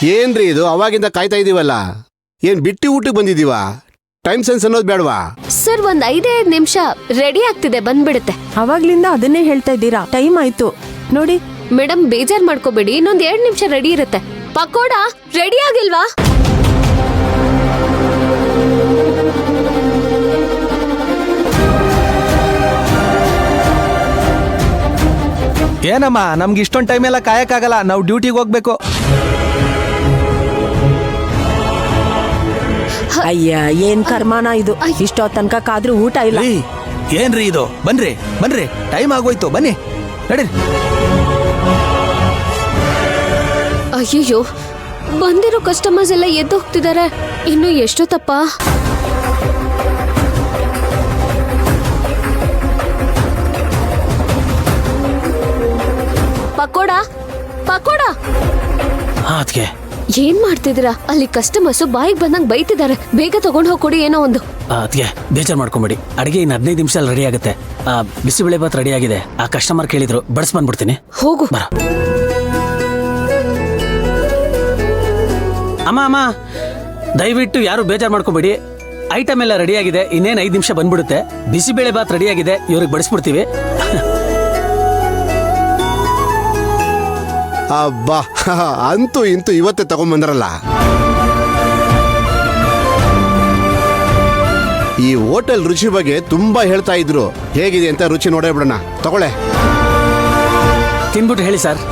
ಏನ್ರಿ ಇದು ಅವಾಗಿಂದ ಕಾಯ್ತಾ ಇದೀವಲ್ಲ, ಏನ್ ಬಿಟ್ಟಿ ಊಟಕ್ಕೆ ಬಂದಿದೀವ? ಟೈಮ್ ಸೆನ್ಸ್ ಅನ್ನೋದು ಬೇಡವಾ? ಸರ್ ಒಂದ್ 5 ನಿಮಿಷ ರೆಡಿ ಆಗ್ತಿದೆ, ಬಂದ್ಬಿಡುತ್ತೆ. ಅವಾಗ್ಲಿಂದ ಅದನ್ನೇ ಹೇಳ್ತಾ ಇದ್ದೀರಾ, ಟೈಮ್ ಆಯ್ತು ನೋಡಿ. ಮೇಡಮ್ ಬೇಜಾರ್ ಮಾಡ್ಕೋಬೇಡಿ, ಇನ್ನೊಂದ್ 2 ನಿಮಿಷ ರೆಡಿ ಇರುತ್ತೆ. ಪಕೋಡ ರೆಡಿ ಆಗಿಲ್ವಾ? ಏನಮ್ಮ, ನಮ್ಗೆ ಇಷ್ಟೊಂದು ಟೈಮ್ ಎಲ್ಲ ಕಾಯಕ್ಕಾಗಲ್ಲ, ನಾವು ಡ್ಯೂಟಿಗೆ ಹೋಗ್ಬೇಕು. ಅಯ್ಯ, ಏನ್ ಕರ್ಮಾನ ಇದು, ಇಷ್ಟೋ ತನಕ ಕಾದ್ರೂ ಊಟ ಇಲ್ಲ. ಏನ್ರಿ ಇದು? ಬನ್ರಿ ಬನ್ರಿ, ಟೈಮ್ ಆಗೋಯ್ತು, ಬನ್ನಿ ನಡೀರಿ. ಅಯ್ಯಯ್ಯೋ, ಬಂದಿರೋ ಕಸ್ಟಮರ್ಸ್ ಎಲ್ಲ ಎದ್ದು ಹೋಗ್ತಿದ್ದಾರೆ. ಇನ್ನು ಎಷ್ಟೊತ್ತಪ್ಪ? ಪಕೋಡ ಪಕೋಡ ಅದಕ್ಕೆ ಏನ್ ಮಾಡ್ತಿದ್ದೀರಾ? ಅಲ್ಲಿ ಕಸ್ಟಮರ್ಸ್ ಬಾಯಿಗೆ ಬಂದಂಗ್ ಬೈತಿದ್ದಾರೆ. ಬೇಗ ತಗೊಂಡ್ ಹೋಗ್ಕೊಡಿ ಏನೋ ಒಂದು. ಅದಕ್ಕೆ ಬೇಜಾರು ಮಾಡ್ಕೊಂಬೇಡಿ, ಅಡಿಗೆ ಇನ್ನು 15 ನಿಮಿಷ ರೆಡಿ ಆಗುತ್ತೆ. ಬಿಸಿಬೇಳೆ ಭಾತ್ ರೆಡಿ ಆಗಿದೆ. ಆ ಕಸ್ಟಮರ್ ಕೇಳಿದ್ರು, ಬಡಿಸ್ ಬಂದ್ಬಿಡ್ತೀನಿ. ಹೋಗು. ಬರ ಅಮ್ಮ. ಅಮ್ಮ ದಯವಿಟ್ಟು ಯಾರು ಬೇಜಾರು ಮಾಡ್ಕೊಂಬೇಡಿ, ಐಟಮ್ ಎಲ್ಲ ರೆಡಿ ಆಗಿದೆ. ಇನ್ನೇನು 5 ನಿಮಿಷ ಬಂದ್ಬಿಡುತ್ತೆ. ಬಿಸಿಬೇಳೆ ಭಾತ್ ರೆಡಿ ಆಗಿದೆ, ಇವ್ರಿಗೆ ಬಡಿಸ್ಬಿಡ್ತೀವಿ. ಅಬ್ಬಾ, ಅಂತೂ ಇಂತೂ ಇವತ್ತೇ ತಗೊಂಡ್ಬಂದ್ರಲ್ಲ. ಈ ಹೋಟೆಲ್ ರುಚಿ ಬಗ್ಗೆ ತುಂಬಾ ಹೇಳ್ತಾ ಇದ್ರು. ಹೇಗಿದೆ ಅಂತ ರುಚಿ ನೋಡೇ ಬಿಡೋಣ. ತಗೊಳ್ಳೆ. ತಿನ್ಬಿಟ್ಟು ಹೇಳಿ ಸರ್.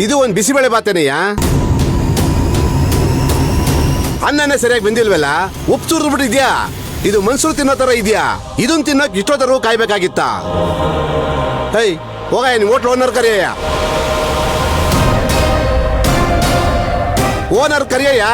ಇದು ಒಂದು ಬಿಸಿಬೇಳೆ ಬಾತೇನೆಯ? ಅನ್ನನೇ ಸರಿಯಾಗಿ ಬಂದಿಲ್ವಲ್ಲ, ಉಪ್ಪು ಸುರಿದು ಬಿಟ್ಟಿದ್ಯಾ? ಇದು ಮನ್ಸೂರು ತಿನ್ನೋ ತರ ಇದೆಯಾ? ಇದನ್ ತಿನ್ನೋಕ್ ಇಷ್ಟೊತ್ತರೂ ಕಾಯ್ಬೇಕಾಗಿತ್ತ? ಹೈ ಹೋಗ, ನೀನ್ ಹೋಟ್ಲ್ ಓನರ್ ಕರಿಯ. ಓನರ್ ಕರಿಯ.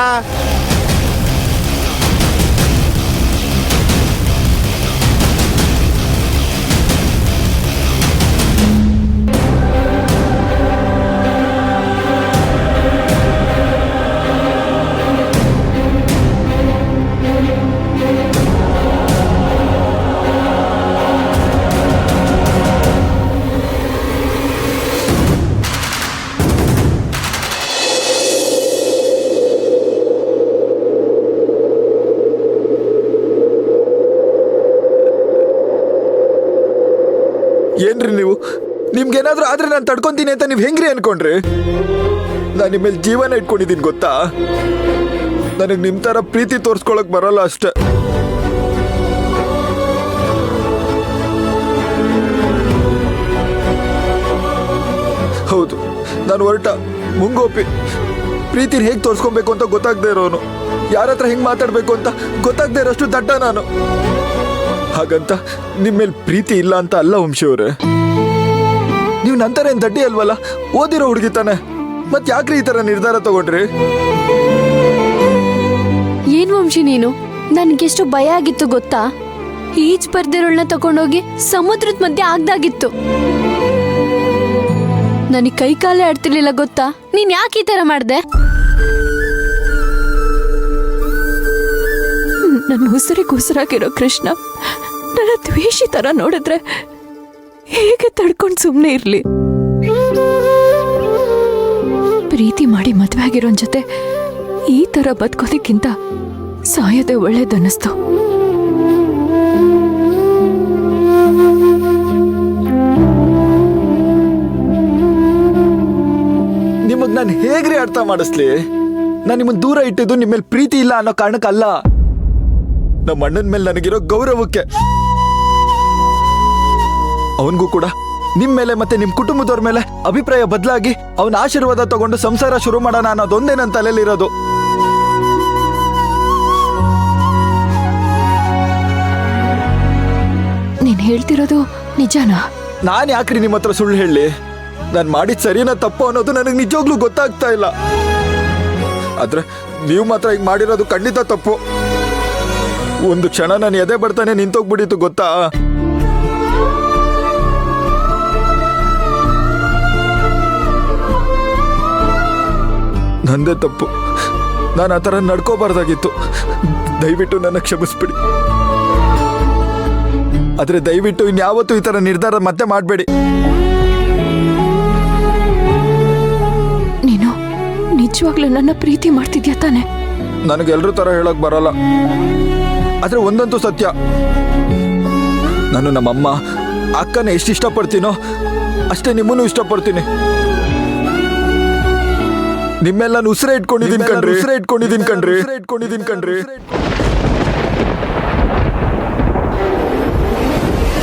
ಏನ್ರಿ ನೀವು? ನಿಮ್ಗೇನಾದ್ರೂ ಆದ್ರೆ ನಾನು ತಡ್ಕೊಂತೀನಿ ಅಂತ ನೀವು ಹೆಂಗ್ರಿ ಅನ್ಕೊಂಡ್ರಿ? ನಾನು ನಿಮ್ಮ ಮೇಲೆ ಜೀವನ ಇಟ್ಕೊಂಡಿದ್ದೀನಿ ಗೊತ್ತಾ? ನನಗೆ ನಿಮ್ಮ ಥರ ಪ್ರೀತಿ ತೋರಿಸ್ಕೊಳಕ್ ಬರಲ್ಲ ಅಷ್ಟೆ. ಹೌದು, ನಾನು ಹೊರಟ ಮುಂಗೋಪಿ. ಪ್ರೀತಿನ ಹೇಗೆ ತೋರಿಸ್ಕೊಬೇಕು ಅಂತ ಗೊತ್ತಾಗದೆ ಇರೋನು, ಯಾರ ಹತ್ರ ಹೆಂಗೆ ಮಾತಾಡಬೇಕು ಅಂತ ಗೊತ್ತಾಗದೆ ಇರೋಷ್ಟು ದಡ್ಡ ನಾನು. ಹಾಗಂತ ನಿಮ್ಮ ಮೇಲೆ ಪ್ರೀತಿ ಇಲ್ಲ ಅಂತ ಅಲ್ಲ ವಂಶಿಯವ್ರೆ. ನೀವು ನಂತರ ಏನ್ ದಡ್ಡಿ ಅಲ್ವಲ್ಲ, ಓದಿರೋ ಹುಡುಗಿ ತಾನೆ. ಮತ್ ಯಾಕ್ರಿ ಈ ತರ ನಿರ್ಧಾರ ತಗೊಂಡ್ರಿ? ಏನ್ ವಂಶಿ ನೀನು? ನನ್ಗೆಷ್ಟು ಭಯ ಆಗಿತ್ತು ಗೊತ್ತಾ? ಈಜ್ ಬರ್ದಿರೋಳ್ನ ತಗೊಂಡೋಗಿ ಸಮುದ್ರದ ಮಧ್ಯೆ ಆಗ್ದಾಗಿತ್ತು. ನನಗೆ ಕೈ ಕಾಲೇ ಆಡ್ತಿರ್ಲಿಲ್ಲ ಗೊತ್ತಾ? ನೀನ್ ಯಾಕೆ ಈ ತರ ಮಾಡ್ದೆ? ನನ್ನ ಉಸಿರಾಗಿರೋ ಕೃಷ್ಣ ನನ್ನ ದ್ವೇಷಿ ತರ ನೋಡಿದ್ರೆ ಹೇಗೆ ತಡ್ಕೊಂಡು ಸುಮ್ಮನೆ ಇರ್ಲಿ? ಪ್ರೀತಿ ಮಾಡಿ ಮದ್ವೆ ಆಗಿರೋನ್ ಜೊತೆ ಈ ತರ ಬದುಕೋದಕ್ಕಿಂತ ಸಾಯೋದೇ ಒಳ್ಳೇದನ್ನಿಸ್ತು. ನಿಮಗ್ ನಾನು ಹೇಗ್ರಿ ಅರ್ಥ ಮಾಡಿಸ್ಲಿ? ನಾನು ನಿಮ್ಮನ್ನ ದೂರ ಇಟ್ಟಿದ್ದು ನಿಮ್ಮ ಮೇಲೆ ಪ್ರೀತಿ ಇಲ್ಲ ಅನ್ನೋ ಕಾರಣಕ್ಕಲ್ಲ, ನಮ್ಮ ಅಣ್ಣನ ಮೇಲೆ ನನಗಿರೋ ಗೌರವಕ್ಕೆ. ಅವನಿಗೂ ಕೂಡ ನಿಮ್ ಮೇಲೆ ಮತ್ತೆ ನಿಮ್ ಕುಟುಂಬದವ್ರ ಮೇಲೆ ಅಭಿಪ್ರಾಯ ಬದಲಾಗಿ ಅವನ ಆಶೀರ್ವಾದ ತಗೊಂಡು ಸಂಸಾರ ಶುರು ಮಾಡೋಣ ಅನ್ನೋದೊಂದೇ ನನ್ನ ತಲೆಯಲ್ಲಿರೋದು. ನೀನ್ ಹೇಳ್ತಿರೋದು ನಿಜಾನಾ? ನಾನು ಯಾಕ್ರಿ ನಿಮ್ಮ ಹತ್ರ ಸುಳ್ಳು ಹೇಳಿ? ನಾನು ಮಾಡಿದ ಸರಿನಾ ತಪ್ಪು ಅನ್ನೋದು ನನಗೆ ನಿಜವಾಗ್ಲೂ ಗೊತ್ತಾಗ್ತಾ ಇಲ್ಲ. ಆದ್ರೆ ನೀವು ಮಾತ್ರ ಈಗ ಮಾಡಿರೋದು ಖಂಡಿತ ತಪ್ಪು. ಒಂದು ಕ್ಷಣ ನಾನು ಎದೆ ಬರ್ತಾನೆ ನಿಂತೋಗ್ಬಿಟ್ಟಿತ್ತು ಗೊತ್ತಾ? ನಂದೇ ತಪ್ಪು. ನಾನು ಆ ಥರ ನಡ್ಕೋಬಾರ್ದಾಗಿತ್ತು. ದಯವಿಟ್ಟು ನನ್ನ ಕ್ಷಮಿಸ್ಬಿಡಿ. ಆದ್ರೆ ದಯವಿಟ್ಟು ಇನ್ಯಾವತ್ತೂ ಈ ಥರ ನಿರ್ಧಾರ ಮತ್ತೆ ಮಾಡಬೇಡಿ. ನೀನು ನಿಜವಾಗ್ಲೂ ನನ್ನ ಪ್ರೀತಿ ಮಾಡ್ತಿದ್ಯಾ ತಾನೆ? ನನಗೆಲ್ಲರೂ ಥರ ಹೇಳಕ್ ಬರಲ್ಲ. ಆದ್ರೆ ಒಂದಂತೂ ಸತ್ಯ, ನಾನು ನಮ್ಮಮ್ಮ ಅಕ್ಕನ ಎಷ್ಟು ಇಷ್ಟಪಡ್ತೀನೋ ಅಷ್ಟೇ ನಿಮ್ಮನ್ನು ಇಷ್ಟಪಡ್ತೀನಿ. ನಿಮ್ಮೆಲ್ಲ ಉಸಿರೇ ಇಟ್ಕೊಂಡಿದ್ದೀನಿ ಕಣ್ರಿ.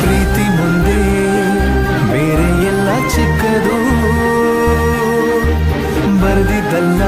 ಪ್ರೀತಿ ಮುಂದೆ ಬೇರೆ ಎಲ್ಲ ಚಿಕ್ಕದು ಬರೆದಿದ್ದಲ್ಲ